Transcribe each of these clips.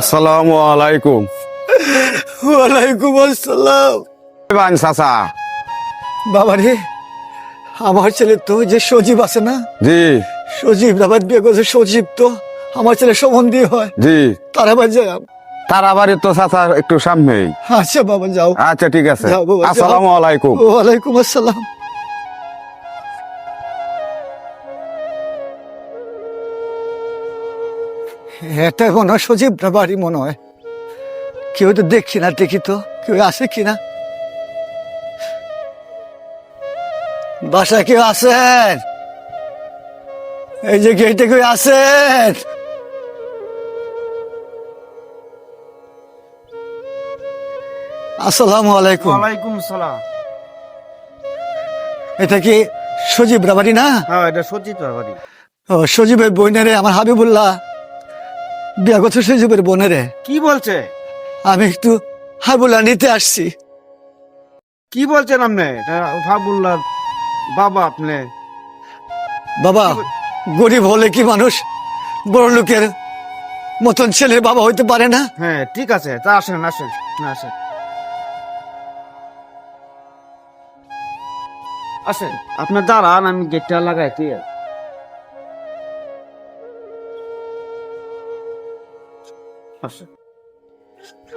আসসালামু আলাইকুম। ওয়ালাইকুম আসসালাম। বান চাচা। বাবা রে, আমার ছেলে তো যে সজীব আছে না, জি সজীব আবার বিয়ে করছে। সজীব তো আমার ছেলে সম্বন্ধী হয়। জি, তার আবার যাই। তার আবারই তো চাচা একটু সামনেই। আচ্ছা বাবা যাও। আচ্ছা ঠিক আছে, যাও বাবা, যাও। আসসালামু আলাইকুম। ওয়ালাইকুম আসসালাম। এটা মনে হয় সজীব না বাড়ি মনে হয়। কেউ তো দেখছি না, দেখি তো কেউ আছে কিনা। বাসায় কেউ আছেন? এই যে গেটে কেউ আছেন? আসসালামু আলাইকুম। ওয়ালাইকুম সালাম। এটা কি সজীব বাড়ি না? হ্যাঁ, এটা সজিত বাড়ি। ও, সজীবের বোনেরে, আমার হাবিবুল্লাহ বিয়া করছে সজীবের বোনেরে। কি বলছে? আমি একটু হাবিবুল্লাহ নিতে আসছি। কি বলছেন আপনি? ফাবুল্লার বাবা আপনি? বাবা, গরিব হলে কি মানুষ বড় লোকের মতন ছেলের বাবা হইতে পারে না? হ্যাঁ ঠিক আছে, তা আসেন আসেন আসেন আসেন। আপনার দাঁড়ান, আমি গেটটা লাগাই। ঠিক আছে, আসেন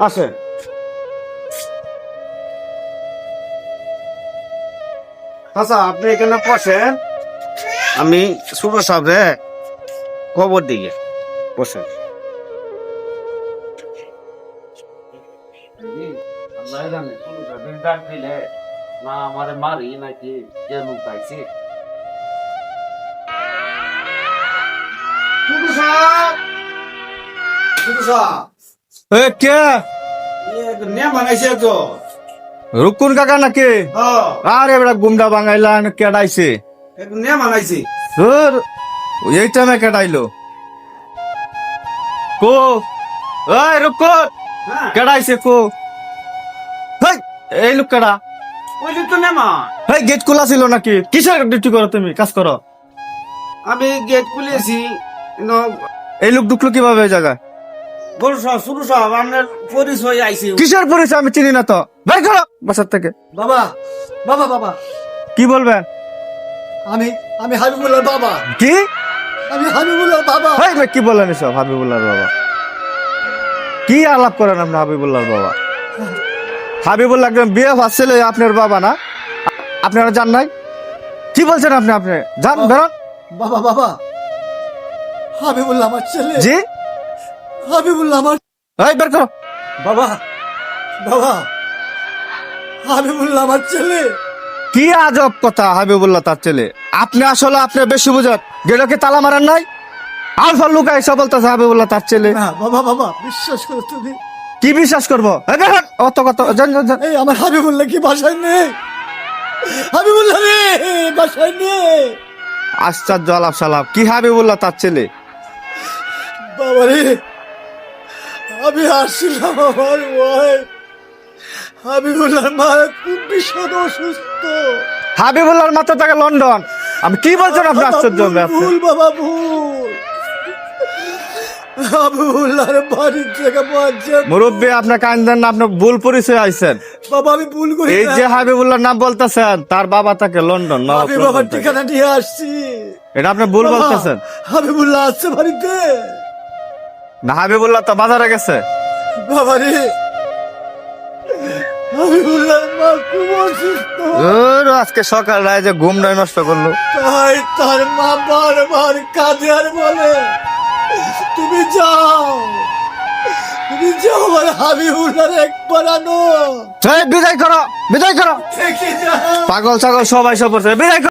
আসেন। আচ্ছা আপনি এখানে বসেন, আমি ছোট সাহেবরে খবর দিই। বসেন। আল্লাহ জানে ছোট সাহেবের ডাক দিলে না আমারে মারি নাকি যে লুকাইছে। ছোট সাহেব, ছোট সাহেব, এ কে? নিয়ে বানাইছে তো। রুকুন কাকা নাকি? আরে বেটা গুমডা বাঙাইলা কেডাইছে? নিয়ে বানাইছি। ধুর, এই টাইমে কেডাইলো? কো এই রুকুন হ্যাঁ, কেডাইছে কো? হেই, এই লোক কেডা? ওই যে তো নেমা। হেই, গেট খোলা ছিল নাকি? কিসের ডিউটি করো তুমি? কাজ করো। আমি গেট খুলেছি। এই লোক ঢুকলো কিভাবে এই জায়গায়? বড় সাহেব, ছোট সাহেব, আপনার পরিচয় আইছি। কিসের পরিচয় আমি চিনি না তো। বের করো বাসার থেকে। বাবা, বাবা, বাবা, কি বলবেন? আমি আমি হাবিবুল্লাহর বাবা। কি? আমি হাবিবুল্লাহর বাবা। হেই, কি বলেন এসব? হাবিবুল্লাহর বাবা? কি আলাপ করেন আপনি হাবিবুল্লাহর বাবা? হাবিবুল্লাহ একদম বিয়ে ভাসছিল আপনার বাবা না? আপনারা জান নাই? কি বলছেন আপনি? আপনি জান বেরোন। বাবা, বাবা, হাবিবুল্লাহ আমার ছেলে। জি, হাবিবুল্লাহ আমার এই বের করো। বাবা, বাবা, হাবিবুল্লাহ আমার ছেলে। কি আজব কথা, হাবিবুল্লাহ তার ছেলে? আপনি আসলে আপনি বেশি বুঝেন। গেলোকে তালা মারেন নাই? আলফা লুকা এসে বলতেছে হাবিবুল্লাহ তার ছেলে। না বাবা, বাবা, বিশ্বাস করো তুমি। কি বিশ্বাস করবো? এই বেরোন, অত কথা জান জান জান। এই আমার হাবিবুল্লাহ কি বাসায় নেই? হাবিবুল্লাহ রে বাসায় নেই। আশ্চর্য আলাপ সালাপ। কি হাবিবুল্লাহ তার ছেলে? বাবা রে, আমি আসছিলাম আমার ওয়াইফ হাবিবুল্লাহর মা খুব ভীষণ অসুস্থ। হাবিবুল্লাহর মাথা থাকে লন্ডন। আমি কি বলছেন আপনি? আশ্চর্য ভুল, ভুল বাবা, ভুল। হাবিবুল্লাহর বাড়ি থেকে বাচ্চা। মুরব্বী, আপনার কান্দেন না, আপনি ভুল পরিচয় আইছেন। বাবা আমি ভুল করি এই না। যে হাবিবুল্লাহর নাম বলতেছেন, তার বাবা থাকে লন্ডন। আমি বাবার ঠিকানা দিয়ে আসছি। এটা আপনি ভুল বাবা, বলতেছেন। হাবিবুল্লাহ আসছে বাড়িতে। না, হাবিবুল্লাহ তো বাজারে গেছে। বাবা রে, হাবিবুল্লাহর মা খুব অসুস্থ। ওর আজকে সকাল রায় যে ঘুমটাই নষ্ট করলো। তাই তার মা বারবার কাঁদে আর বলে তুমি যাও, তুমি যাও, আর হাবিবুল্লাহর একবার আনো। বিদায় করো, বিদায় করো। দেখে যাও। পাগল ছাগল সবাই সব বিদায় করো।